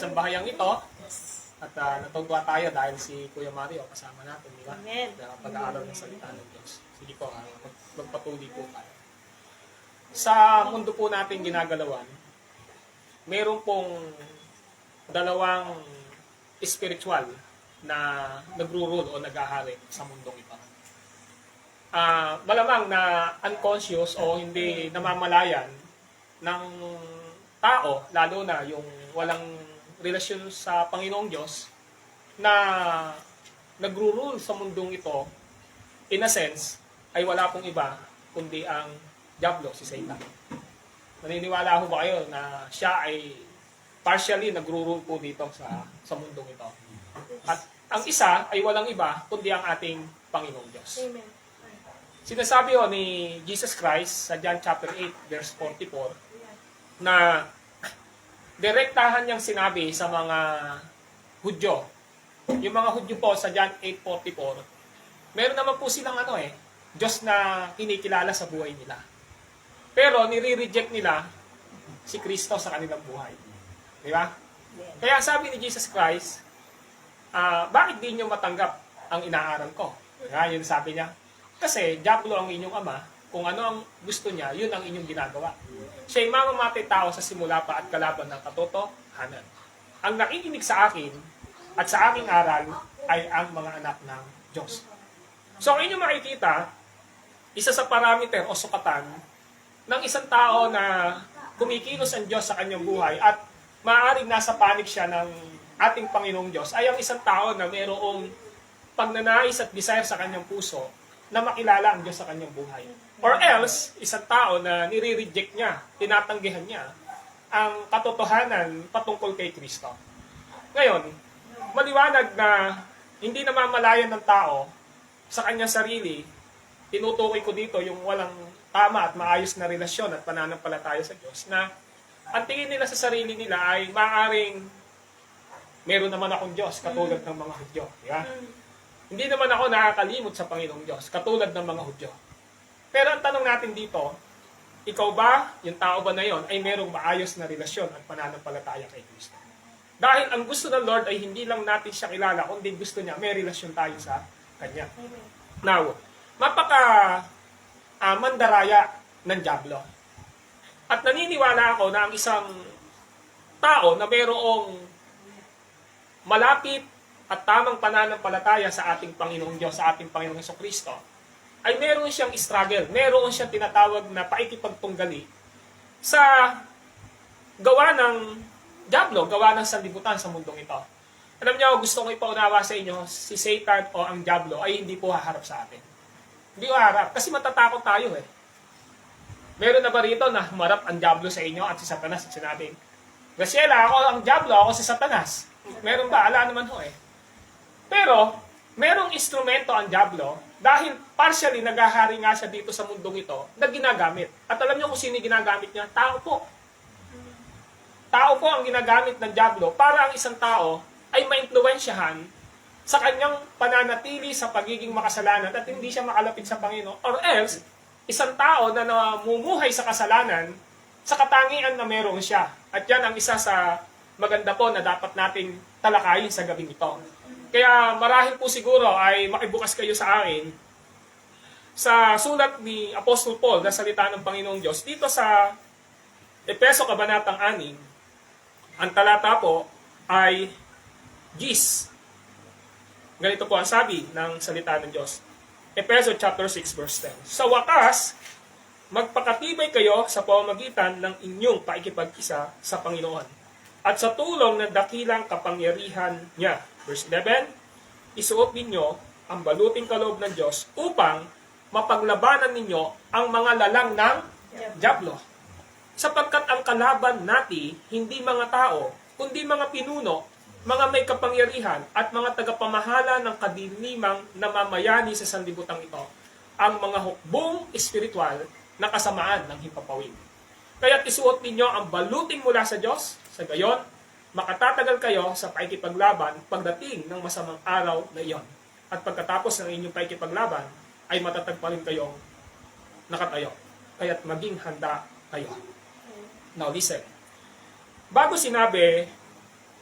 isang bahayang ito. At natutuwa tayo dahil si Kuya Mario kasama natin, di ba? Amen. Sa pag-aaral ng salita ng Diyos. Sige po, magpatuloy po tayo. Sa mundo po natin ginagalawan, meron pong dalawang spiritual na nagro-rule o nag-ahari sa mundong ito. Malamang na unconscious o hindi namamalayan ng tao, lalo na yung walang relasyon sa Panginoong Diyos, na nagro-rule sa mundong ito, in a sense, ay wala pong iba kundi ang Diablo, si Satan. Naniniwala ho ba kayo na siya ay partially nagro-rule po dito sa mundong ito? At ang isa ay walang iba kundi ang ating Panginoong Diyos. Amen. Sinasabi ho ni Jesus Christ sa John chapter 8 verse 44 na direktahan niyang sinabi sa mga Hudyo. Yung mga Hudyo po sa John 8:44, meron naman po silang Diyos na kinikilala sa buhay nila. Pero nire-reject nila si Kristo sa kanilang buhay. Di ba? Kaya sabi ni Jesus Christ, bakit di nyo matanggap ang inaaral ko? Yun sabi niya. Kasi Diablo ang inyong ama, kung ano ang gusto niya, yun ang inyong ginagawa. Siya'y mamamatay tao sa simula pa at kalaban ng katotohanan. Ang nakikinig sa akin at sa aking aral ay ang mga anak ng Diyos. So kung inyong makikita, isa sa parameter o sukatan ng isang tao na kumikilos ang Diyos sa kanyang buhay at maaaring nasa panig siya ng ating Panginoong Diyos ay ang isang tao na mayroong pagnanais at desire sa kanyang puso na makilala ang Diyos sa kanyang buhay. Or else, isang tao na nire-reject niya, tinatanggihan niya ang katotohanan patungkol kay Kristo. Ngayon, maliwanag na hindi namamalayan ng tao sa kanyang sarili, tinutukoy ko dito yung walang tama at maayos na relasyon at pananampalataya sa Diyos, na ang tingin nila sa sarili nila ay maaaring meron naman akong Diyos katulad ng mga Hudyo. Yeah? Hindi naman ako nakakalimot sa Panginoong Diyos katulad ng mga Hudyo. Pero ang tanong natin dito, ikaw ba, yung tao ba na yon, ay merong maayos na relasyon at pananampalataya kay Kristo? Dahil ang gusto ng Lord ay hindi lang natin siya kilala, kundi gusto niya may relasyon tayo sa Kanya. Now, mandaraya ng Diablo. At naniniwala ako na ang isang tao na mayroong malapit at tamang pananampalataya sa ating Panginoong Diyos, sa ating Panginoong Jesucristo, ay meron siyang struggle, meron siyang tinatawag na paikipagtunggali sa gawa ng Diablo, gawa ng sanlibutan sa mundong ito. Alam niyo, gusto kong ipaunawa sa inyo, si Satan o ang Diablo ay hindi po haharap sa atin. Hindi ko haharap, kasi matatakot tayo Meron na ba rito na humarap ang Diablo sa inyo at si Satanas at sinabi, Graciela, ako ang Diablo, ako si Satanas. Meron ba? Ala naman Pero, merong instrumento ang Diablo dahil partially naghahari nga siya dito sa mundong ito na ginagamit. At alam niyo kung sino ginagamit niya? Tao po. Tao po ang ginagamit ng Diablo para ang isang tao ay maimpluwensyahan sa kanyang pananatili sa pagiging makasalanan at hindi siya makalapit sa Panginoon. Or else, isang tao na namumuhay sa kasalanan sa katangian na meron siya. At yan ang isa sa maganda po na dapat nating talakayin sa gabing ito. Kaya marahil po siguro ay makibukas kayo sa akin sa sulat ni Apostol Paul na salita ng Panginoong Diyos. Dito sa Efeso Kabanatang 6, ang talata po ay Gis. Ganito po ang sabi ng salita ng Diyos. Efeso chapter 6 verse 10. Sa wakas, magpakatibay kayo sa pamamagitan ng inyong paikipag-isa sa Panginoon at sa tulong ng dakilang kapangyarihan niya. Verse 11, isuot ninyo ang baluting kaloob ng Diyos upang mapaglabanan ninyo ang mga lalang ng Diablo. Sapagkat ang kalaban natin, hindi mga tao, kundi mga pinuno, mga may kapangyarihan at mga tagapamahala ng kadinimang namamayani sa sanlibutan ito, ang mga hukbong espiritual na kasamaan ng himpapawid. Kaya't isuot ninyo ang baluting mula sa Diyos, sa gayon, makatatagal kayo sa paikipaglaban pagdating ng masamang araw na iyon. At pagkatapos ng inyong paikipaglaban, ay matatag pa rin kayong nakatayo. Kaya't maging handa kayo. Now listen. Bago sinabi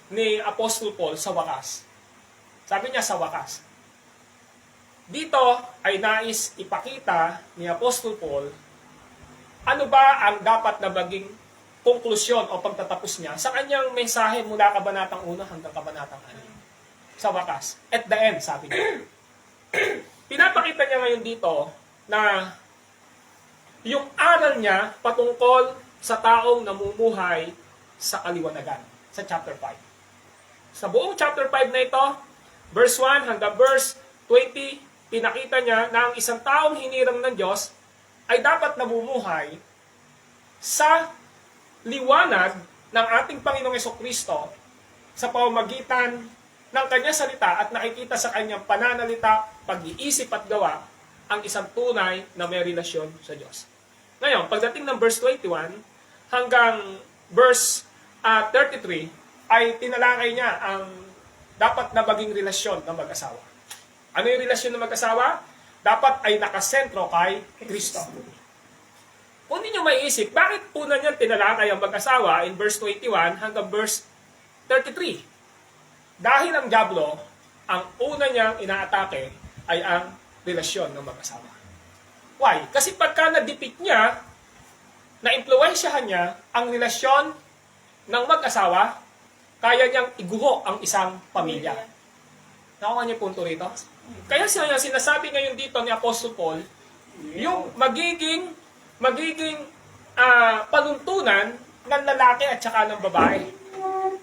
ni Apostle Paul sa wakas. Sabi niya sa wakas. Dito ay nais ipakita ni Apostle Paul ano ba ang dapat na maging konklusyon o pagtatapos niya sa kanyang mensahe mula kabanatang 1 hanggang kabanatang 6. Sa wakas. At the end, sabi niya. Pinapakita niya ngayon dito na yung aral niya patungkol sa taong namumuhay sa kaliwanagan. Sa chapter 5. Sa buong chapter 5 na ito, verse 1 hanggang verse 20, pinakita niya na ang isang taong hinirang ng Diyos ay dapat namumuhay sa liwanag ng ating Panginoong Jesucristo sa pamamagitan ng kanyang salita at nakikita sa kanyang pananalita, pag-iisip at gawa ang isang tunay na may relasyon sa Diyos. Ngayon, pagdating ng verse 21 hanggang verse 33, ay tinalakay niya ang dapat na maging relasyon ng mag-asawa. Ano yung relasyon ng mag-asawa? Dapat ay nakasentro kay Kristo. Kung ninyo maiisip, bakit una niyan tinalakay ang mag-asawa in verse 21 hanggang verse 33? Dahil ang diablo, ang una niyang inaatake ay ang relasyon ng mag-asawa. Why? Kasi pagka nadipit niya, na-impluwensyahan niya ang relasyon ng mag-asawa, kaya niyang iguho ang isang pamilya. Nakuha niyo punto rito? Kaya sinasabi ngayon dito ni Apostle Paul, yung magiging panuntunan ng lalaki at saka ng babae.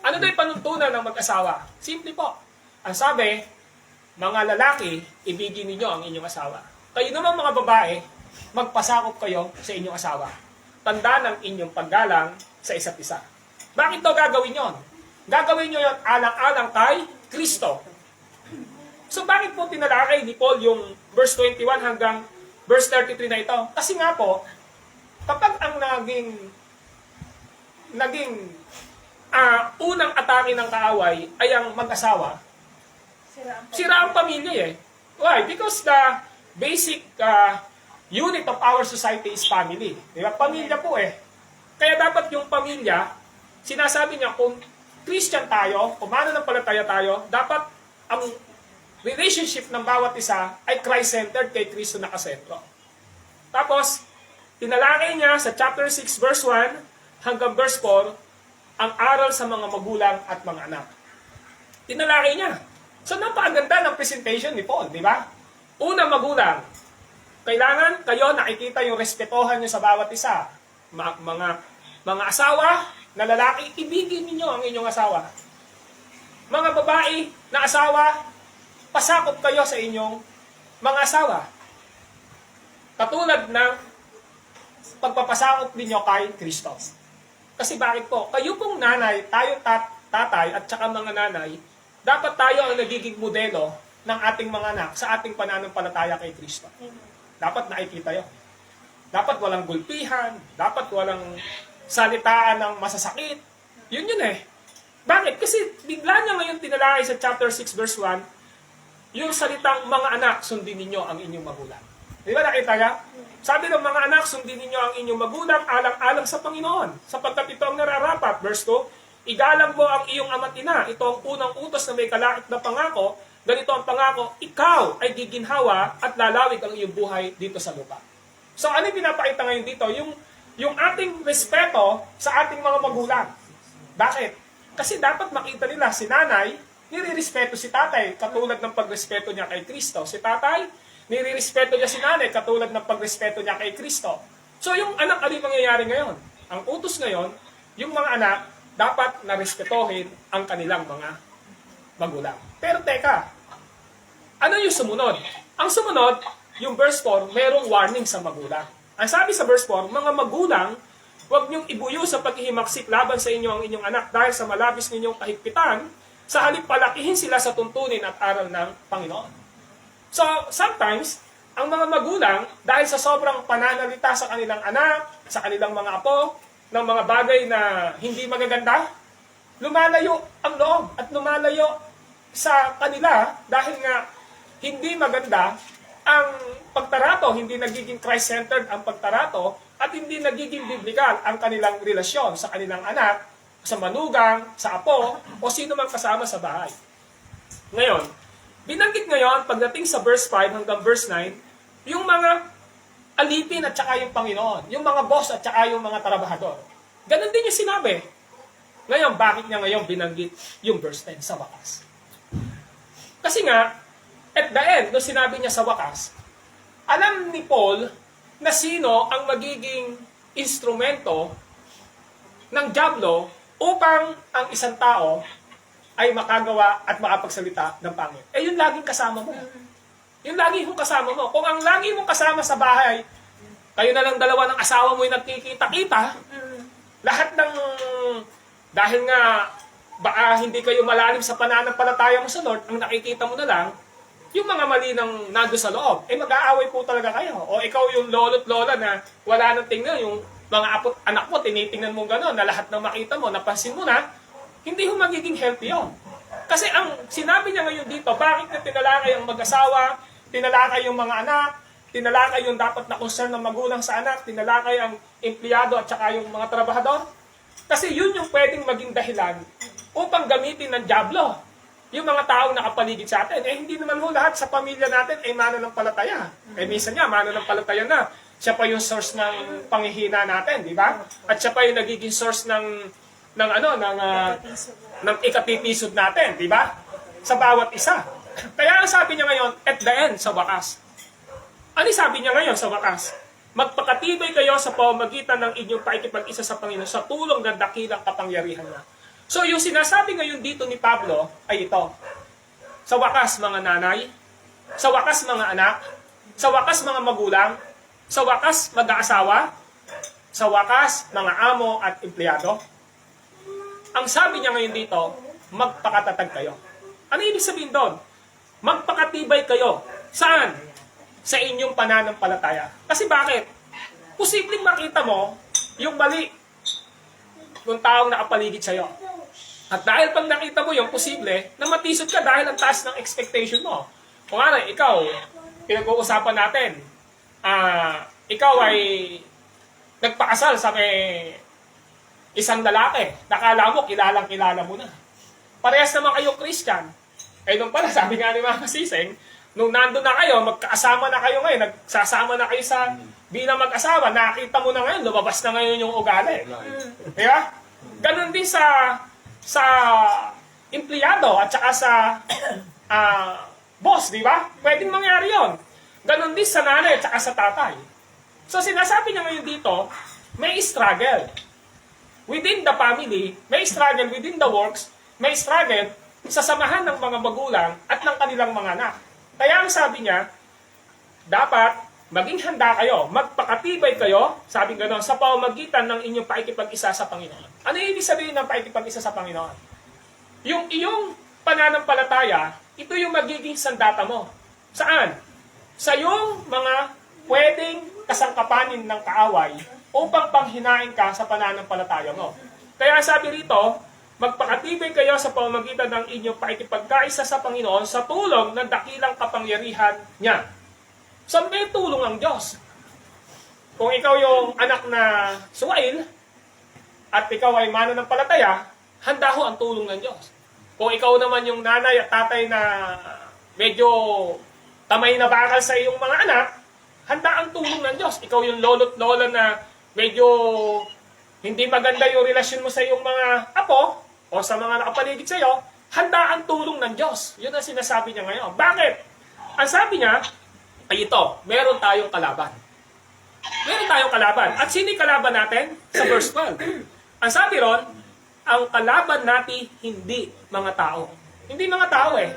Ano daw yung panuntunan ng mag-asawa? Simple po. Ang sabi, mga lalaki, ibigin ninyo ang inyong asawa. Kayo naman mga babae, magpasakop kayo sa inyong asawa. Tanda ng inyong paggalang sa isa't isa. Bakit daw gagawin yon? Gagawin nyo yon alang-alang kay Kristo. So bakit po tinalakay ni Paul yung verse 21 hanggang verse 33 na ito? Kasi nga po, kapag ang naging unang atake ng kaaway ay ang mag-asawa, sira ang pamilya eh. Why? Because the basic unit of our society is family. Diba? Pamilya po eh. Kaya dapat yung pamilya, sinasabi niya kung Christian tayo, kung mananampalataya tayo, dapat ang relationship ng bawat isa ay Christ-centered, kay Kristo nakasentro. Tapos, tinalakay niya sa chapter 6 verse 1 hanggang verse 4 ang aral sa mga magulang at mga anak. Tinalakay niya. So, napakaganda ng presentation ni Paul, di ba? Una, magulang. Kailangan kayo nakikita yung respetohan niyo sa bawat isa. Mga asawa na lalaki, ibigin niyo ang inyong asawa. Mga babae na asawa, pasakop kayo sa inyong mga asawa. Katulad ng pagpapasakop ninyo kay Kristo. Kasi bakit po? Kayo pong nanay, tayo tatay at saka mga nanay, dapat tayo ang nagiging modelo ng ating mga anak sa ating pananampalataya kay Kristo. Dapat nakikita yun. Dapat walang gulpihan, dapat walang salitaan ng masasakit. Yun eh. Bakit? Kasi bigla niya ngayon tinalakay sa chapter 6 verse 1, yung salitang mga anak, sundin ninyo ang inyong magulang. Di ba nakita niya? Sabi ng mga anak, sundin ninyo ang inyong magulang alang-alang sa Panginoon. Sapagkat ito ang nararapat. Verse 2, igalang mo ang iyong ama't ina. Ito ang unang utos na may kalakip na pangako. Ganito ang pangako, ikaw ay giginhawa at lalawig ang iyong buhay dito sa lupa. So ano yung pinapakita ngayon dito? Yung ating respeto sa ating mga magulang. Bakit? Kasi dapat makita nila si nanay, nirirespeto si tatay, katulad ng pagrespeto niya kay Kristo. Si tatay, nirirespeto niya si nanay, katulad ng pagrespeto niya kay Kristo. So yung anak, ano yung mangyayari ngayon? Ang utos ngayon, yung mga anak, dapat narespetohin ang kanilang mga magulang. Pero teka, ano yung sumunod? Ang sumunod, yung verse 4, merong warning sa magulang. Ang sabi sa verse 4, mga magulang, huwag niyong ibuyo sa paghihimaksik laban sa inyo ang inyong anak dahil sa malabis ninyong kahigpitan, sa halip palakihin sila sa tuntunin at aral ng Panginoon. So, sometimes, ang mga magulang, dahil sa sobrang pananalita sa kanilang anak, sa kanilang mga apo, ng mga bagay na hindi magaganda, lumalayo ang loob at lumalayo sa kanila dahil nga hindi maganda ang pagtarato, hindi nagiging Christ-centered ang pagtarato at hindi nagiging biblical ang kanilang relasyon sa kanilang anak. sa manugang, sa apo, o sino mang kasama sa bahay. Ngayon, binanggit ngayon, pagdating sa verse 5 hanggang verse 9, yung mga alipin at saka yung Panginoon, yung mga boss at saka yung mga trabahador. Ganon din yung sinabi. Ngayon, bakit niya ngayon binanggit yung verse 10 sa wakas? Kasi nga, at the end, nung sinabi niya sa wakas, alam ni Paul na sino ang magiging instrumento ng dyablo upang ang isang tao ay makagawa at makapagsalita ng pangit. Eh, yun laging kasama mo. Yun lagi mong kasama mo. Kung ang lagi mong kasama sa bahay, kayo na lang dalawa ng asawa mo yung nagkikita-kita, lahat ng, dahil nga, baka hindi kayo malalim sa pananampalataya mo sa Lord, ang nakikita mo na lang, yung mga mali ng nando sa loob, eh mag-aaway po talaga kayo. O ikaw yung lolo't lola na wala nang tingnan, yung mga anak mo, tinitingnan mo gano'n, na lahat ng makita mo, napansin mo na, hindi ho magiging healthy yun. Kasi ang sinabi niya ngayon dito, bakit na tinalakay ang mag-asawa, tinalakay yung mga anak, tinalakay yung dapat na concern ng magulang sa anak, tinalakay ang empleyado at saka yung mga trabahador. Kasi yun yung pwedeng maging dahilan upang gamitin ng dyablo. Yung mga taong nakapaligid sa atin, eh hindi naman ho lahat sa pamilya natin ay mananampalataya. Eh minsan nga, mananampalataya na. Siya pa yung source ng panghihina natin, di ba? At siya pa yung nagiging source ng ikatitisod natin, di ba? Sa bawat isa. Kaya ang sabi niya ngayon, at the end, sa wakas. Ano sabi niya ngayon sa wakas? Magpakatibay kayo sa pamamagitan ng inyong paikipag-isa sa Panginoon sa tulong ng dakilang kapangyarihan niya. So yung sinasabi ngayon dito ni Pablo ay ito. Sa wakas mga nanay, sa wakas mga anak, sa wakas mga magulang, sa wakas mag-aasawa, sa wakas mga amo at empleyado. Ang sabi niya ngayon dito, magpakatatag kayo. Ano ibig sabihin doon? Magpakatibay kayo. Saan? Sa inyong pananampalataya. Kasi bakit? Posibleng makita mo yung mali ng taong nakapaligid sa'yo. At dahil pag nakita mo yung posible, na matisod ka dahil ang taas ng expectation mo. Kung ano, ikaw, pinag-uusapan natin, ikaw ay nagpakasal sa may isang lalaki. Nakala mo, kilalang-kilala mo na. Parehas naman kayo Christian. Eh nung pala, sabi nga ni Mama Siseng, nung nandun na kayo, magkasama na kayo ngayon, nagsasama na kayo sa bilang mag-asawa, nakita mo na ngayon, lumabas na ngayon yung ugali. Diba? Ganon din sa empleyado at saka sa boss, di ba? Pwedeng mangyari yon. Ganon din sa nanay at saka sa tatay. So sinasabi niya ngayon dito, may struggle. Within the family, may struggle within the works, may struggle sa samahan ng mga magulang at ng kanilang mga anak. Kaya ang sabi niya, dapat maging handa kayo, magpakatibay kayo, sabi gano'n, sa pamamagitan ng inyong paikipag-isa sa Panginoon. Ano ibig sabihin ng paikipag-isa sa Panginoon? Yung iyong pananampalataya, ito yung magiging sandata mo. Saan? Sa iyong mga pwedeng kasangkapanin ng kaaway upang panghinain ka sa pananampalataya mo. Kaya sabi rito, magpakatibay kayo sa pamamagitan ng inyong paikipagkaisa sa Panginoon sa tulong ng dakilang kapangyarihan niya. So may tulong ang Diyos. Kung ikaw yung anak na suwail at ikaw ay mananampalataya, handa ho ang tulong ng Diyos. Kung ikaw naman yung nanay at tatay na medyo tamay na bakal sa iyong mga anak, handa ang tulong ng Diyos. Ikaw yung lolo't lola na medyo hindi maganda yung relasyon mo sa iyong mga apo o sa mga nakapaligid sa iyo, handa ang tulong ng Diyos. Yun ang sinasabi niya ngayon. Bakit? Ang sabi niya, ay ito, meron tayong kalaban. Meron tayong kalaban. At sino yung kalaban natin? Sa verse 12. Ang sabi ron, ang kalaban natin hindi mga tao. Hindi mga tao eh.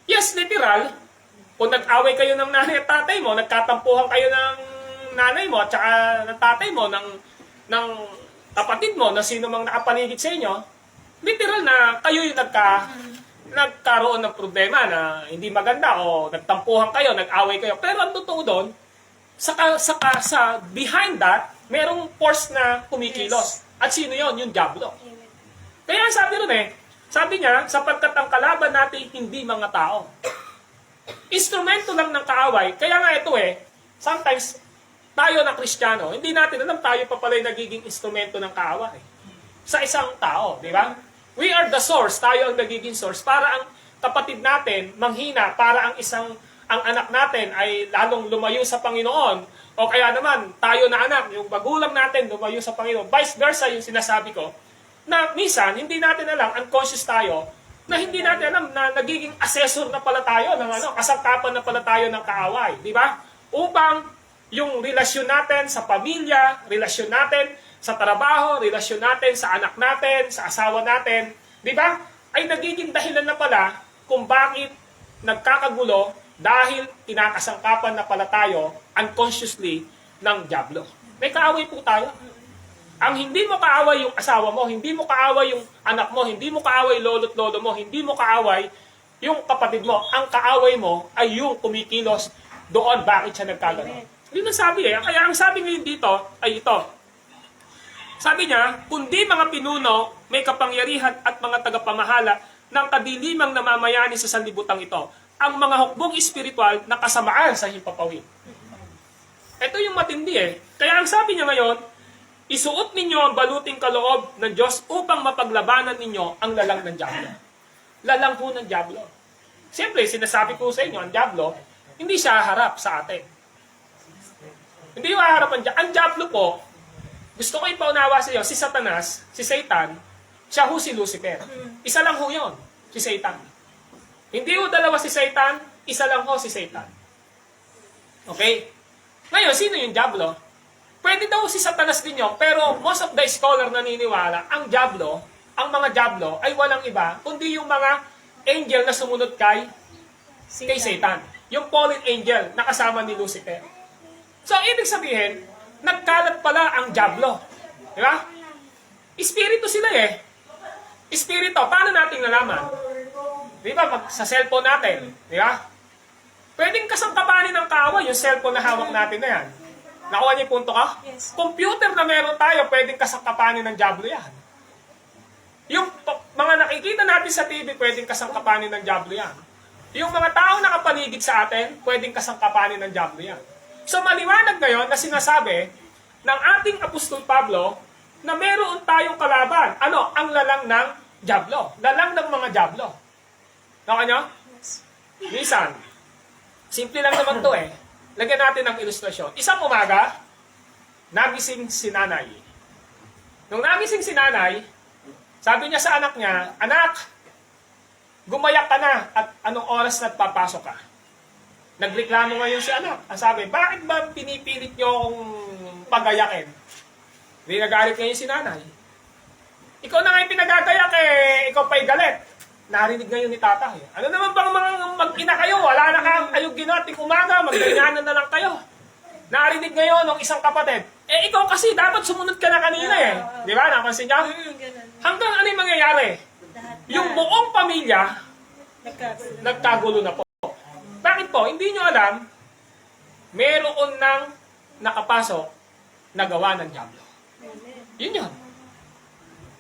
Yes, literal, kung nag-away kayo ng nanay at tatay mo, nagkatampuhan kayo ng nanay mo at saka ng tatay mo, ng kapatid mo, na sino mang nakapaligid sa inyo, literal na kayo yung nagkaroon ng problema na hindi maganda o nagtampuhan kayo, nag-away kayo. Pero ang totoo doon, sa behind that, merong force na kumikilos. At sino yon? Yung diablo. Kaya sabi ron sabi niya, sapagkat ang kalaban natin hindi mga tao. Instrumento lang ng kaaway. Kaya nga ito sometimes tayo na Kristiyano, hindi natin alam tayo pa pala yung nagiging instrumento ng kaaway. sa isang tao, di ba? We are the source, tayo ang nagiging source para ang kapatid natin manghina, para ang anak natin ay lalong lumayo sa Panginoon, o kaya naman tayo na anak, yung magulang natin lumayo sa Panginoon. Vice versa yung sinasabi ko, na minsan hindi natin alam, unconscious tayo, na hindi natin alam na nagiging assessor na pala tayo ng kasangkapan na pala tayo ng kaaway, di ba? Upang yung relasyon natin sa pamilya, relasyon natin sa trabaho, relasyon natin sa anak natin, sa asawa natin, di ba? Ay nagiging dahilan na pala kung bakit nagkakagulo dahil kinakasangkapan na pala tayo unconsciously ng dyablo. May kaaway po tayo. Ang hindi mo kaaway yung asawa mo, hindi mo kaaway yung anak mo, hindi mo kaaway lolo't lolo mo, hindi mo kaaway yung kapatid mo. Ang kaaway mo ay yung kumikilos doon bakit siya nagkagano. Yun ang sabi Kaya ang sabi ngayon dito ay ito. Sabi niya, kundi mga pinuno, may kapangyarihan at mga tagapamahala ng kadilimang namamayani sa sanlibutan ito, ang mga hukbong espiritual na kasamaan sa himpapawid. Ito yung matindi Kaya ang sabi niya ngayon, isuot ninyo ang baluting kaloob ng Diyos upang mapaglabanan ninyo ang lalang ng dyablo. Lalang po ng dyablo. Siyempre, sinasabi ko sa inyo, ang dyablo, hindi siya harap sa atin. Hindi yung haharap ang dyablo po, gusto ko ipaunawa sa iyo, si Satanas, si Satan, siya ho si Lucifer. Isa lang ho yun, si Satan. Hindi ho dalawa si Satan, isa lang ho si Satan. Okay? Ngayon, sino yung dyablo? Pwede daw si Satanas din yun, pero most of the scholar naniniwala, ang mga dyablo ay walang iba, kundi yung mga angel na sumunod kay Satan. Yung fallen angel na kasama ni Lucifer. So, ibig sabihin, nagkalat pala ang dyablo. Di ba? Espiritu sila Espiritu, paano natin nalaman? Di ba? Sa cellphone natin. Di ba? Pwedeng kasangkapanin ng kaaway yung cellphone na hawak natin na yan. Nakuha niyo yung punto ka? Yes. Computer na meron tayo, pwedeng kasangkapanin ng dyablo yan. Yung mga nakikita natin sa TV, pwedeng kasangkapanin ng dyablo yan. Yung mga tao nakapaligid sa atin, pwedeng kasangkapanin ng dyablo yan. So maliwanag ngayon na sinasabi ng ating Apostol Pablo na meron tayong kalaban. Ano? Ang lalang ng dyablo. Lalang ng mga dyablo. Nakuha niyo? Yes. Minsan, simple lang naman to Lagyan natin ng ilustrasyon. Isang umaga, nagising si nanay. Nung nagising si nanay, sabi niya sa anak niya, "Anak, gumayak ka na at anong oras na papasok ka?" Nagreklamo ngayon si anak. Ang sabi, "Bakit ba pinipilit niyo akong pagayakin?" Hindi nagalit ngayon si nanay. "Ikaw na nga yung pinagagayak ikaw pa'y galit." Narinig ngayon ni tatay. "Ano naman bang mga mag-ina kayo? Wala na kayong ginating umaga, magganyanan na lang kayo." Narinig ngayon ng isang kapatid, ikaw kasi dapat sumunod ka na kanina Di ba? Napansin niya? Ganun. Hanggang ano yung mangyayari? Lahat na. Yung buong pamilya, Nagkagulo. nagkagulo na po. Bakit po? Hindi nyo alam, meron nang nakapasok na gawa ng dyablo. Amen. Yun.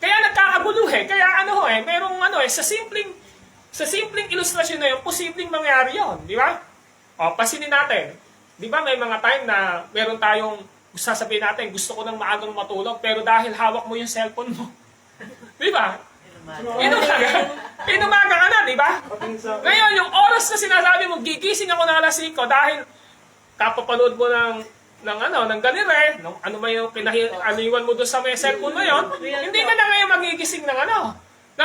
Kaya nagkakagulo Kaya merong sa simpleng ilustrasyon na yun, posibleng mangyari yun. Di ba? O, pasinin natin. Di ba may mga time na meron tayong sasabihin natin, gusto ko nang maagang matulog, pero dahil hawak mo yung cellphone mo. Di ba? Inumaga ka na, di ba? Ngayon, yung oras na sinasabi mo, gigising ako ng alas 5 dahil kapapanood mo ng ganire, ano ba yung aniwan mo doon sa may cellphone mo yun, hindi ka na ngayon magigising ng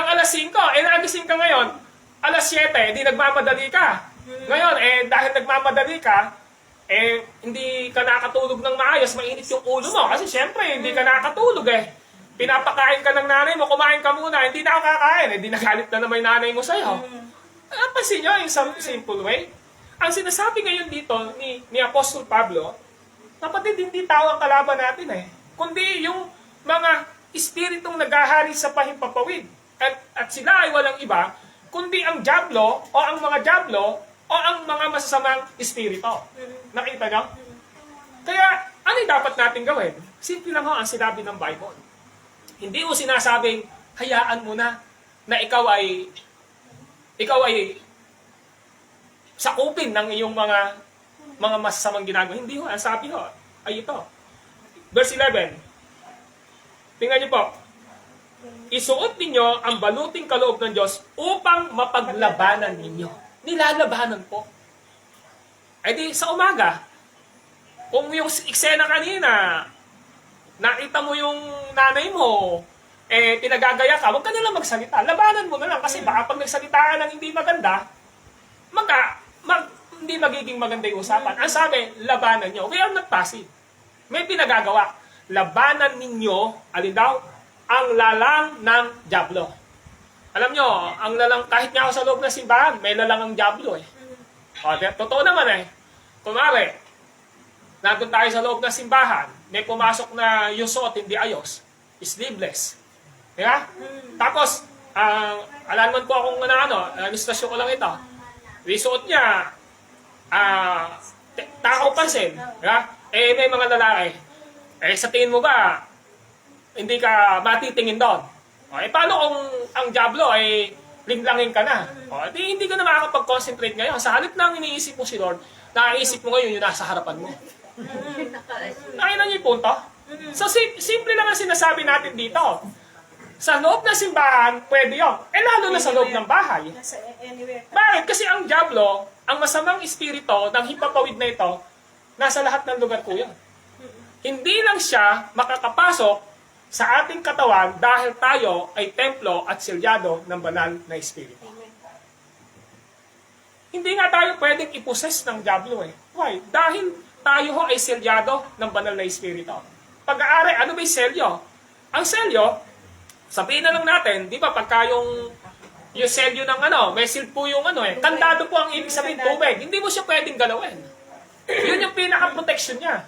alas 5. Nagising ka ngayon, alas 7, hindi nagmamadali ka. Ngayon, dahil nagmamadali ka, hindi ka nakatulog ng maayos, mainit yung ulo mo. Kasi syempre, hindi ka nakatulog Pinapakain ka ng nanay mo, kumain ka muna, hindi na ako kakain. Hindi nagalit na naman yung nanay mo sa'yo. Napansin nyo yung simple way? Ang sinasabi ngayon dito ni Apostol Pablo, kapatid, hindi tao ang kalaban natin kundi yung mga espiritong naghahari sa pahimpapawid. At sila ay walang iba, kundi ang dyablo o ang mga dyablo o ang mga masasamang espiritu. Nakita nyo? Kaya, ano yung dapat natin gawin? Simple lang ang sinabi ng Bible. Hindi mo sinasabing, hayaan mo na ikaw ay sakupin ng iyong mga masasamang ginagawa. Hindi ang sabi ay ito. Verse 11. Tingnan niyo po. isuot ninyo ang baluting kaloob ng Diyos upang mapaglabanan ninyo. Nilalabanan po. Eh di, sa umaga, kung yung eksena kanina, nakita mo yung nanay mo, pinagagaya ka, huwag ka nalang magsalita. Labanan mo na lang kasi baka pag nagsalita ka ng hindi maganda, hindi magiging maganda yung usapan. Ang sabi, labanan nyo. Kaya ang nagpasi. May pinagagawa. Labanan ninyo, alin daw, ang lalang ng dyablo. Alam nyo, ang lalang, kahit nga ako sa loob ng simbahan, may lalang ang dyablo eh. O, totoo naman eh. Kunwari, nandun tayo sa loob ng simbahan, may pumasok na yung suot hindi ayos, sleeveless. Diba? Tapos, alam po akong istasyon ko lang ito. Isuot niya, takaw pansin. Diba? May mga lalaki. Sa tingin mo ba, hindi ka matitingin doon? Paano kung ang dyablo ay linglangin ka na? Hindi ka na makakapag-concentrate ngayon. Sa halip na iniisip mo si Lord, naiisip mo ngayon yung nasa harapan mo. Nakita niyo yung punto? So, simple lang ang sinasabi natin dito. Sa loob ng simbahan, pwede yun. Lalo na sa loob ng bahay. Bakit? Kasi ang dyablo, ang masamang espiritu ng hipapawid na ito, nasa lahat ng lugar po yun. Hindi lang siya makakapasok sa ating katawan dahil tayo ay templo at selyado ng banal na espiritu. Hindi nga tayo pwedeng iposes ng dyablo eh. Why? Dahil tayo ho ay selyado ng banal na espiritu. Pag-aari, ano ba yung selyo? Ang selyo, sabihin na lang natin, di ba, pagka yung selyo ng may seal po yung kandado po ang ibig sabihin, tubig. Hindi mo siya pwedeng galawin. Yun yung pinaka-protection niya.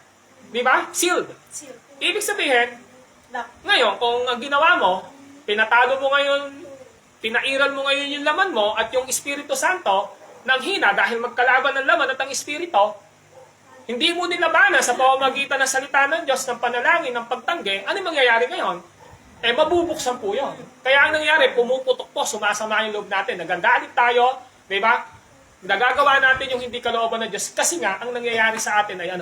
Di ba? Sealed. Ibig sabihin, ngayon, kung ang ginawa mo, pinatalo mo ngayon, pinairal mo ngayon yung laman mo at yung Espiritu Santo nang hina dahil magkalaban ng laman at ang Espiritu, hindi mo nilabanan sa pamamagitan ng salita ng Diyos, ng panalangin, ng pagtanggi, ano mangyayari ngayon? Mabubuksan po yun. Kaya ang nangyayari, pumuputok po, sumasama yung loob natin, nagagalit tayo, di ba? Nagagawa natin yung hindi kalooban ng Diyos kasi nga, ang nangyayari sa atin ay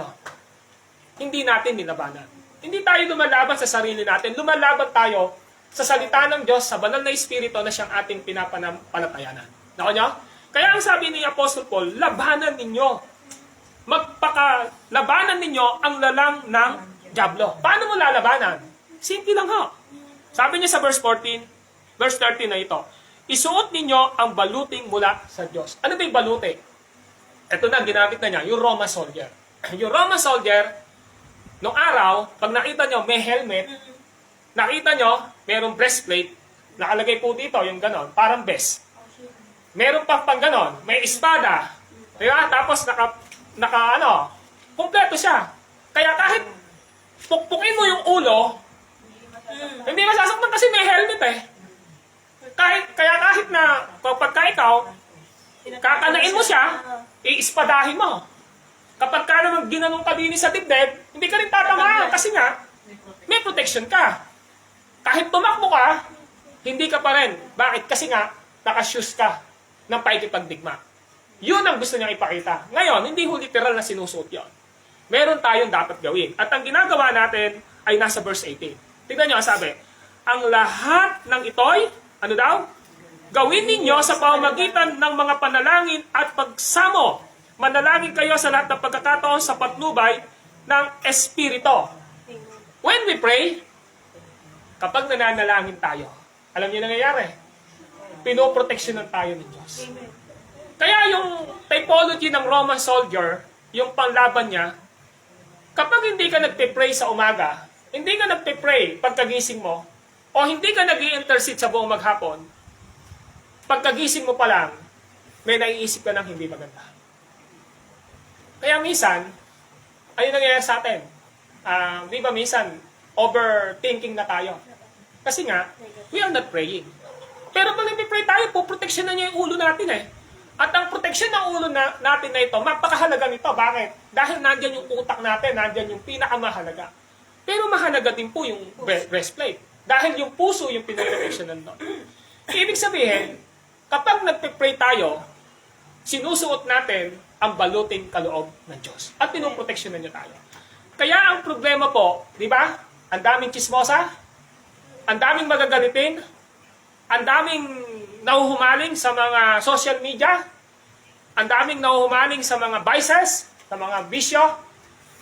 hindi natin nilabanan. Hindi tayo lumalaban sa sarili natin, lumalaban tayo sa salita ng Diyos, sa banal na Espiritu na siyang ating pinapanampalatayanan. Nako nyo? Kaya ang sabi ni Apostle Paul, labanan ninyo. Labanan ninyo ang lalang ng dyablo. Paano mo lalabanan? Simple lang ho. Sabi niya sa verse 13 na ito, isuot ninyo ang baluting mula sa Diyos. Ano ba yung baluti? Ito na, ginamit na niya, yung Roman soldier. Yung Roman soldier, nung araw, pag nakita nyo may helmet, nakita nyo, merong breastplate, nakalagay po dito, yung ganon, parang vest. Meron pang ganon, may espada. Diba? Tapos kumpleto siya. Kaya kahit pukpukin mo yung ulo, hindi masasaktan kasi may helmet eh. Kaya kahit na pagka ikaw, kakanain mo siya, iispadahin mo. Kapag ka naman ginanong ka din sa dibdib, hindi ka rin tatamaan kasi nga, may protection ka. Kahit tumakbo ka, hindi ka pa rin. Bakit? Kasi nga, nakashoes ka ng paikipagdigma. Yun ang gusto niyang ipakita. Ngayon, hindi ho literal na sinusuot yun. Meron tayong dapat gawin. At ang ginagawa natin ay nasa verse 18. Tignan niyo ang sabi, ang lahat ng ito'y, ano daw? Gawin ninyo sa pamamagitan ng mga panalangin at pagsamo. Manalangin kayo sa lahat ng pagkakataon sa patnubay ng Espiritu. When we pray, kapag nananalangin tayo, alam niyo nangyayari, pinoproteksyonan tayo ng Diyos. Kaya yung typology ng Roman soldier, yung panlaban niya, kapag hindi ka nagpe-pray sa umaga, hindi ka nagpe-pray pagkagising mo, o hindi ka nag-i-intercede sa buong maghapon, pagkagising mo pa lang, may naiisip ka ng hindi maganda. Kaya minsan, ayun nangyayari sa atin. Di ba minsan, overthinking na tayo. Kasi nga, we are not praying. Pero pag nagpe-pray tayo, puproteksyonan niya yung ulo natin eh. At ang proteksyon ng ulo natin na ito, mapakahalaga nito. Bakit? Dahil nandyan yung utak natin, nandyan yung pinakamahalaga. Pero mahalaga din po yung breastplate. Dahil yung puso yung pinoproteksyonan doon. Ibig sabihin, kapag nagpe-pray tayo, sinusuot natin ang baluting kaloob ng Diyos. At pinoproteksyonan niya tayo. Kaya ang problema po, di ba? Ang daming chismosa, ang daming magagalitin, ang daming nahuhumaling sa mga social media, ang daming nahuhumaling sa mga vices, sa mga bisyo.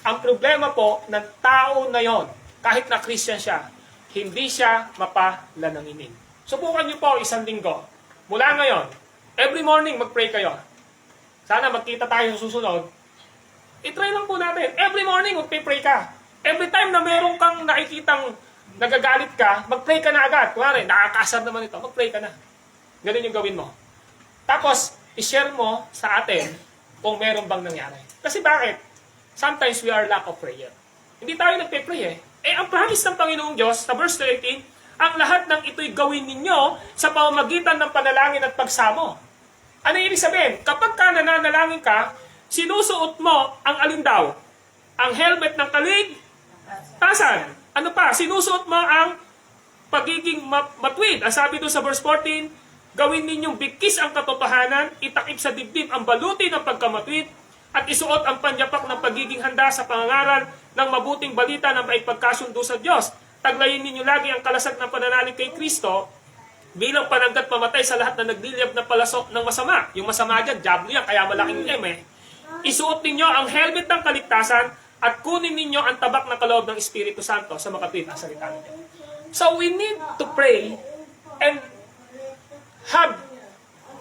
Ang problema po ng tao na yon, kahit na Christian siya, hindi siya mapalananginin. Subukan niyo po isang linggo. Mula ngayon, every morning mag-pray kayo. Sana magkita tayo sa susunod. I-try lang po natin. Every morning mag-pray ka. Every time na meron kang nakikitang nagagalit ka, mag-pray ka na agad. Kunwari, nakakasar naman ito, mag-pray ka na. Ganun yung gawin mo. Tapos, i-share mo sa atin kung meron bang nangyari. Kasi bakit? Sometimes we are lack of prayer. Hindi tayo nagpe-pray eh. Ang promise ng Panginoong Diyos, sa verse 13, ang lahat ng ito'y gawin ninyo sa pamamagitan ng panalangin at pagsamo. Ano ibig sabihin? Kapag ka nananalangin ka, sinusuot mo ang alin daw? Ang helmet ng kaligtasan. Ano pa? Sinusuot mo ang pagiging matwid. Ang sabi doon sa verse 14, gawin ninyong bigkis ang katotohanan, itakip sa dibdib ang baluti ng pagkamatwid, at isuot ang panyapak ng pagiging handa sa pangangaral ng mabuting balita na maipagkasundo sa Diyos. Taglayin ninyo lagi ang kalasag ng pananalig kay Kristo bilang pananggat pamatay sa lahat na nagliliyab na palasok ng masama. Yung masama dyan, diablo yan, kaya malaking M eh. Isuot ninyo ang helmet ng kaligtasan at kunin ninyo ang tabak na kaloob ng Espiritu Santo sa makatwid ang salita niya. So we need to pray and have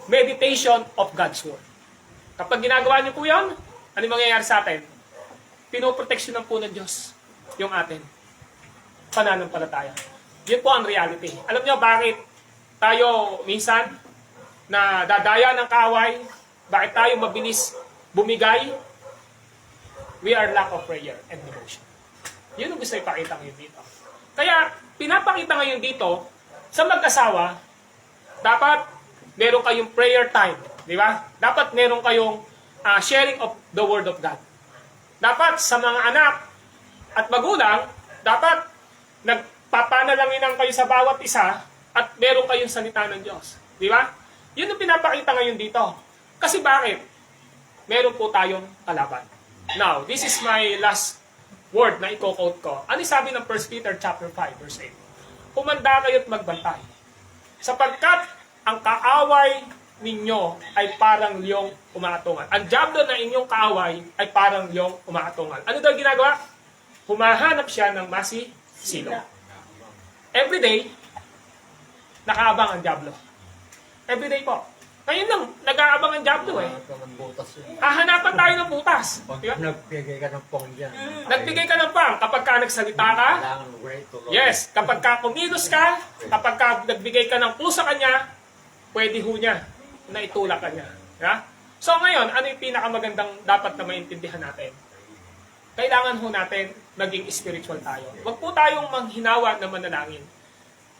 meditation of God's Word. Kapag ginagawa niyo po yan, ano mangyayari sa atin? Pinoproteksyonan po ng Diyos yung atin pananampalataya. Yun po ang reality. Alam niyo bakit tayo minsan na dadaya ng kaaway, bakit tayo mabilis bumigay? We are lack of prayer and devotion. Yun ang gusto ipakita ngayon dito. Kaya, pinapakita ngayon dito, sa mag-asawa, dapat meron kayong prayer time. Di ba? Dapat meron kayong sharing of the Word of God. Dapat sa mga anak at magulang, dapat nagpapanalangin kayo sa bawat isa at meron kayong salita ng Diyos. Di ba? Yun ang pinapakita ngayon dito. Kasi bakit? Meron po tayong kalaban. Now, this is my last word na i-quote ko. Ano sabi ng 1 Peter chapter 5, verse 8? Humanda kayo't magbantay. Sapagkat ang kaaway ninyo ay parang liyong umaatungan. Ang diablo na inyong kaaway ay parang liyong umaatungan. Ano daw ginagawa? Humahanap siya ng masisilong. Every day, nakaabang ang diablo. Every day po. Ngayon lang, nag-aabang ang diablo eh. Hahanapan tayo ng butas. Pag Diba? nagbigay ka ng pong dyan. Nagbigay ka ng pang kapag ka nagsalita ka. Yes, kapag ka kumilos ka, kapag ka nagbigay ka ng clue sa kanya, pwede ho niya na itulak ka niya. Yeah? So ngayon, ano yung pinakamagandang dapat na maintindihan natin? Kailangan ho natin maging spiritual tayo. Huwag po tayong manghinawa na manalangin.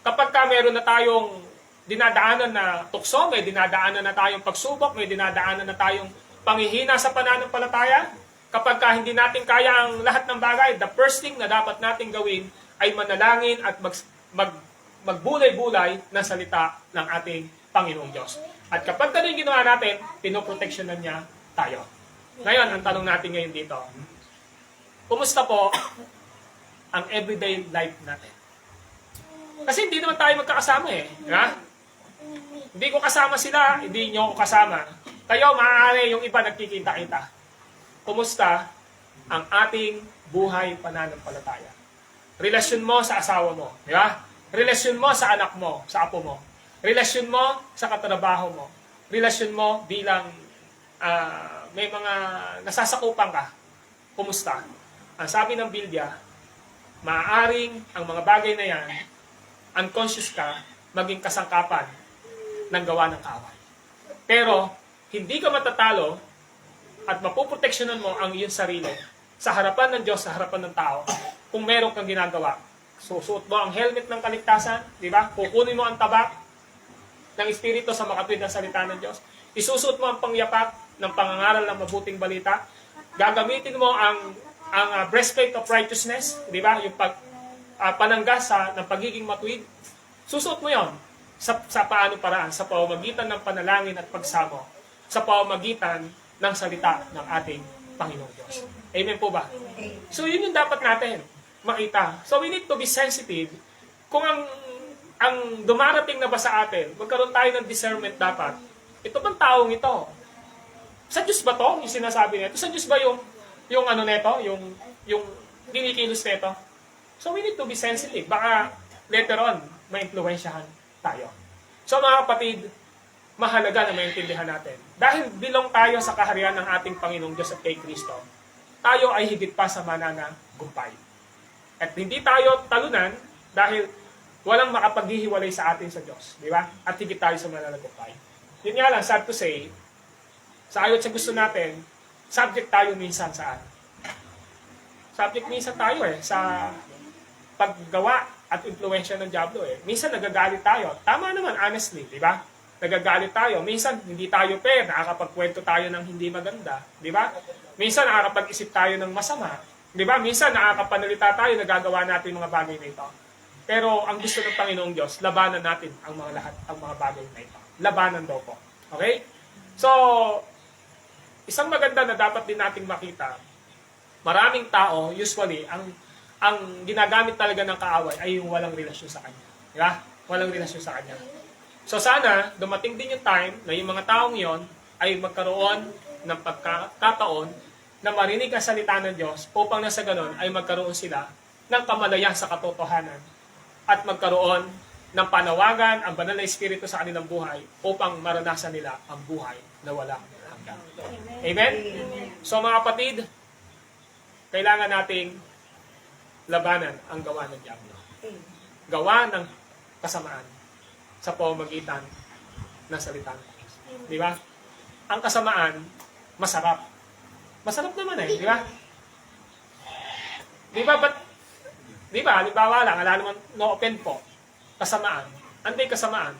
Kapag ka meron na tayong dinadaanan na tukso, may dinadaanan na tayong pagsubok, may dinadaanan na tayong panghihina sa pananampalataya, kapag ka hindi natin kaya ang lahat ng bagay, the first thing na dapat natin gawin ay manalangin at magbulay-bulay ng salita ng ating Panginoong Diyos. At kapag ganun ginawa natin, pinoproteksyonan niya tayo. Ngayon, ang tanong natin ngayon dito, kumusta po ang everyday life natin? Kasi hindi naman tayo magkakasama eh. Ha? Hindi ko kasama sila, hindi nyo ako kasama. Kayo, maaari yung iba nagkikita-kita. Kumusta ang ating buhay pananampalataya? Relasyon mo sa asawa mo. Di ba? Relasyon mo sa anak mo, sa apo mo. Relasyon mo sa katrabaho mo. Relasyon mo bilang may mga nasasakupan ka. Kumusta? Ang sabi ng Biblia, maaaring ang mga bagay na yan, unconscious ka, maging kasangkapan ng gawa ng kaaway. Pero, hindi ka matatalo at mapuproteksyonan mo ang iyong sarili sa harapan ng Diyos, sa harapan ng tao, kung meron kang ginagawa. Susuot mo ang helmet ng kaligtasan, di ba? Kukunin mo ang tabak ng Espiritu sa makatwid ng salita ng Diyos. Isusuot mo ang pangyapak ng pangangaral ng mabuting balita. Gagamitin mo ang breastplate of righteousness, di ba? Yung pananggas ng pagiging matuwid. Susuot mo yon sa paano paraan? Sa pamamagitan ng panalangin at pagsamo. Sa pamamagitan ng salita ng ating Panginoong Diyos. Amen po ba? So yun yung dapat natin makita. So we need to be sensitive kung ang ang dumarating na ba sa atin, magkaroon tayo ng discernment dapat. Ito bang taong ito? Sa Diyos ba to? Yung sinasabi nito? Sa Diyos ba yung ano neto? Yung kinikilos neto? So we need to be sensitive. Baka later on, ma-influensyahan tayo. So mga kapatid, mahalaga na maintindihan natin. Dahil bilong tayo sa kaharian ng ating Panginoong Diyos at kay Kristo, tayo ay higit pa sa mananagumpay. At hindi tayo talunan dahil walang makapaghihiwalay sa atin sa Diyos. Di ba? At higit tayo sa mananagumpay. Yun nga lang, sad to say, sa ayot sa gusto natin, subject tayo minsan saan? Subject minsan tayo sa paggawa at impluensya ng Diablo Minsan nagagalit tayo. Tama naman, honestly, di ba? Nagagalit tayo. Minsan hindi tayo nakakapagkwento tayo ng hindi maganda. Di ba? Minsan nakakapag-isip tayo ng masama. Di ba? Minsan nakakapanalita tayo, nagagawa natin mga bagay na ito. Pero ang gusto ng Panginoong Diyos, labanan natin ang mga lahat, ang mga bagay na ito. Labanan daw po. Okay? So, isang maganda na dapat din nating makita, maraming tao, usually, ang ginagamit talaga ng kaaway ay yung walang relasyon sa Kanya. Di ba? Walang relasyon sa Kanya. So sana, dumating din yung time na yung mga taong yon ay magkaroon ng pagkakataon na marinig ang salita ng Diyos upang na sa ganon ay magkaroon sila ng kamalayan sa katotohanan at magkaroon ng panawagan ang banal na Espiritu sa kanilang buhay upang maranasan nila ang buhay na walang hanggan. Amen? So mga kapatid, kailangan nating labanan ang gawa ng Diablo. Gawa ng kasamaan sa pamamagitan ng salita ng Diyos. Di ba? Ang kasamaan, masarap. Masarap naman di ba? Di ba? Di ba? Halimbawa lang, ala naman, no open po. Kasamaan. Ano ba yung kasamaan?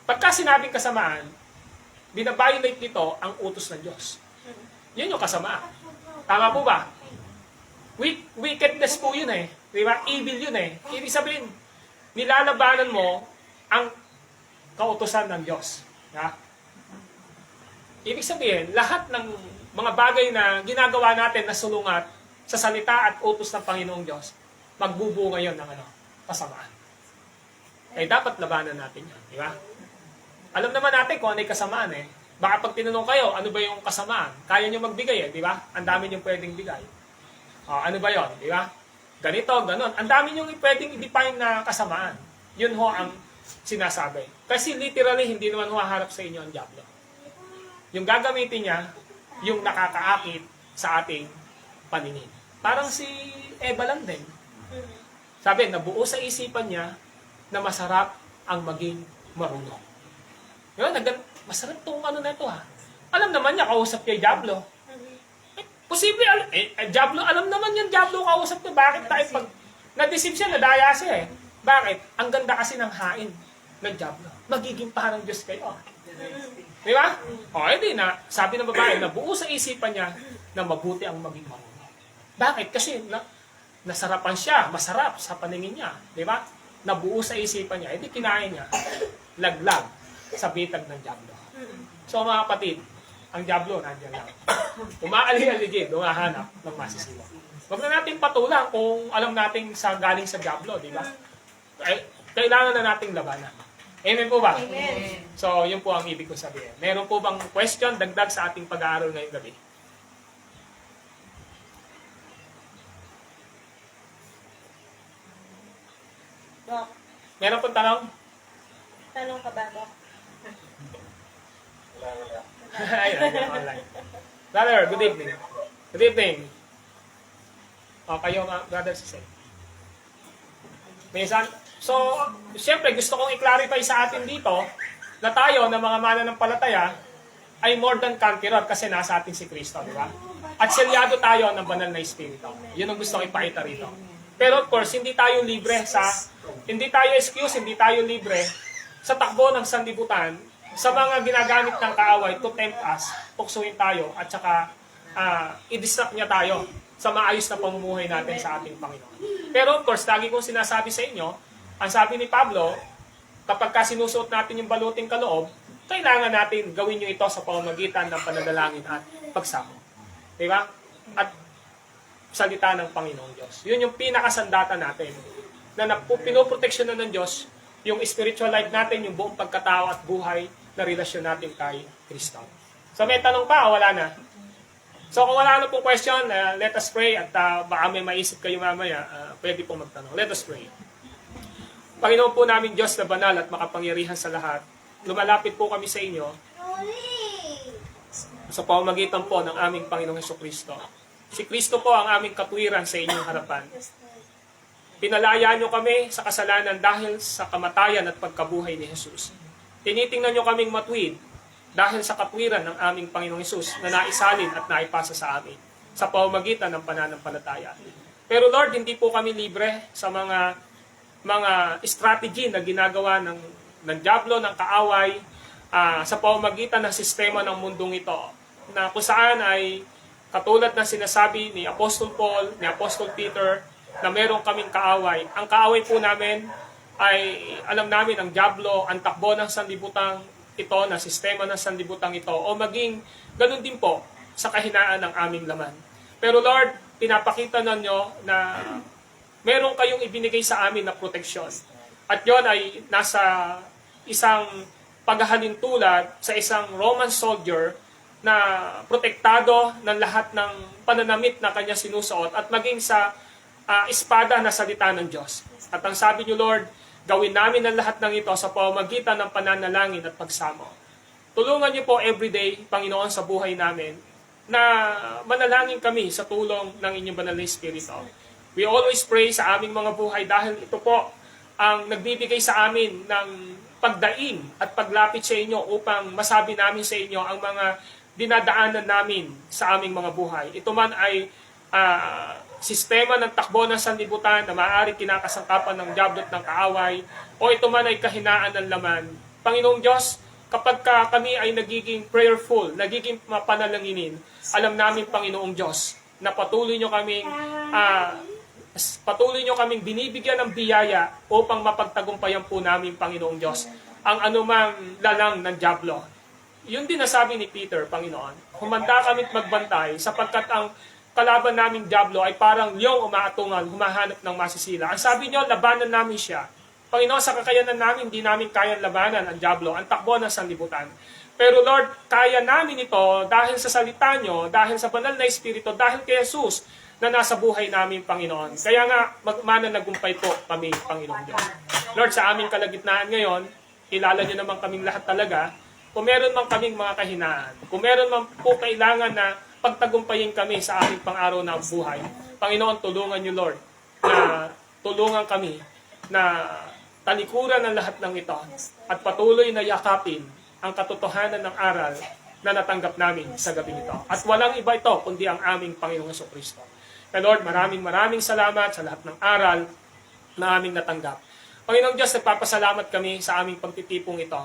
Pagka sinabing kasamaan, binabiolate nito ang utos ng Diyos. Yun yung kasamaan. Tama po ba? Wickedness po yun Di ba? Evil yun Ibig sabihin, nilalabanan mo ang kautusan ng Diyos. Ibig sabihin, lahat ng mga bagay na ginagawa natin na sulungat sa salita at utos ng Panginoong Diyos, magbubunga yun ng kasamaan. Kaya dapat labanan natin yan. Di ba? Alam naman natin kung ano yung kasamaan Baka pag tinanong kayo, ano ba yung kasamaan? Kaya nyo magbigay di ba? Ang dami nyo pwedeng bigay. Ano ba yon, di ba? Ganito, ganon. Ang dami nyo pwedeng i-define na kasamaan. Yun ho ang sinasabi. Kasi literally, hindi naman humaharap sa inyo ang Diablo. Yung gagamitin niya, yung nakakaakit sa ating paningin. Parang si Eva lang din. Sabi, nabuo sa isipan niya na masarap ang maging marunong. Yun, masarap tong na ito Alam naman niya, kausap kay Diablo. Posible, Diablo, alam naman yan, Diablo kausap niya. Bakit tayo pag na-deceive siya, nadaya siya Bakit? Ang ganda kasi ng hain ng Diablo. Magiging parang Diyos kayo. Di ba? Edi na, sabi ng babae, nabuo sa isipan niya na mabuti ang maging marunong. Bakit? Kasi nasarapan siya, masarap sa paningin niya. Di ba? Nabuo sa isipan niya. Edi kinain niya. Laglag sa bitag ng Diablo. So mga kapatid, ang Diablo nandiyan lang. Umaalih-aligid, humahanap ng masisiwa. Huwag na natin patulang kung alam natin sa galing sa Diablo, di ba? Kailangan na nating labanan. Amen po ba? Amen. So, yun po ang ibig ko sabihin. Meron po bang question, dagdag sa ating pag-aaral ngayong gabi? Dok, Meron pong tanong? tanong ka ba, Dok? Ayun, online. Brother, good evening. Good evening. Kayo mga brother sister. Minsan, so, siyempre gusto kong i-clarify sa atin dito na tayo na mga mananampalataya ay more than conqueror kasi nasa atin si Kristo, di ba? At selyado tayo ng banal na Espiritu. Yun ang gusto kong ipakita rito. Pero of course, hindi tayo libre hindi tayo libre sa takbo ng sanlibutan sa mga ginagamit ng kaaway to tempt us, tuksuhin tayo, at saka i-distract niya tayo sa maayos na pamumuhay natin sa ating Panginoon. Pero of course, lagi kong sinasabi sa inyo, ang sabi ni Pablo, kapag sinusuot natin yung baluting kaloob, kailangan natin gawin nyo ito sa pamamagitan ng pananalangin at pagsamo. Di ba? At salita ng Panginoong Diyos. Yun yung pinakasandata natin na pinoproteksyonan ng Diyos yung spiritual life natin, yung buong pagkatao at buhay na relasyon natin kay Kristo. So may tanong pa o wala na? So kung wala na pong question, let us pray at baka may maisip kayo mamaya, pwede pong magtanong. Let us pray. Panginoon po namin Diyos na banal at makapangyarihan sa lahat, lumalapit po kami sa inyo sa pamamagitan po ng aming Panginoong Hesukristo. Si Kristo po ang aming katuwiran sa inyong harapan. Pinalaya nyo kami sa kasalanan dahil sa kamatayan at pagkabuhay ni Jesus. Tinitingnan nyo kaming matuwid dahil sa katwiran ng aming Panginoong Jesus na naisalin at naipasa sa amin sa pamamagitan ng pananampalataya. Pero Lord, hindi po kami libre sa mga strategy na ginagawa ng diablo, ng kaaway, sa pamamagitan ng sistema ng mundong ito, na kung saan ay katulad na sinasabi ni Apostol Paul, ni Apostol Peter, na meron kaming kaaway. Ang kaaway po namin ay, alam namin, ang diablo, ang takbo ng sanlibutan ito, na sistema ng sanlibutan ito, o maging ganun din po sa kahinaan ng aming laman. Pero Lord, pinapakita ninyo na meron kayong ibinigay sa amin na proteksyon. At yon ay nasa isang paghahalin tulad sa isang Roman soldier na protektado ng lahat ng pananamit na kanya sinusuot at maging sa espada na salita ng Diyos. At ang sabi niyo, Lord, gawin namin ang lahat ng ito sa pamamagitan ng pananalangin at pagsamo. Tulungan niyo po everyday, Panginoon, sa buhay namin na manalangin kami sa tulong ng inyong banal na Espiritu. We always pray sa aming mga buhay dahil ito po ang nagbibigay sa amin ng pagdaing at paglapit sa inyo upang masabi namin sa inyo ang mga dinadaanan namin sa aming mga buhay. Ito man ay sistema ng takbo ng sanlibutan na maaaring kinakasangkapan ng diablo at ng kaaway, o ito man ay kahinaan ng laman. Panginoong Diyos, kapag kami ay nagiging prayerful, nagiging mapanalanginin, alam namin, Panginoong Diyos, na patuloy nyo kaming binibigyan ng biyaya upang mapagtagumpayan po namin, Panginoong Diyos, ang anumang lalang ng diablo. Yun din nasabi ni Peter, Panginoon, humanda kami't magbantay sapagkat ang kalaban naming diablo ay parang liyong umaatungal, humahanap ng masisila. Ang sabi niyo, labanan namin siya. Panginoon, sa kakayanan namin, hindi namin kayang labanan ang diablo, ang takbo ng sanlibutan. Pero Lord, kaya namin ito dahil sa salita niyo, dahil sa banal na Espiritu, dahil kay Jesus na nasa buhay namin, Panginoon. Kaya nga, mananagumpay po kami, Panginoon Diyos. Lord, sa aming kalagitnaan ngayon, kilala niyo naman kaming lahat talaga. Kung meron man kaming mga kahinaan, kung meron man po kailangan na pagtagumpayin kami sa aming pang-araw na buhay, Panginoon, tulungan niyo, Lord, na tulungan kami na talikuran ng lahat ng ito at patuloy na yakapin ang katotohanan ng aral na natanggap namin sa gabi nito. At walang iba ito kundi ang aming Panginoong Jesucristo. Kaya Lord, maraming salamat sa lahat ng aral na aming natanggap. Panginoong Diyos, nagpapasalamat kami sa aming pagtitipong ito.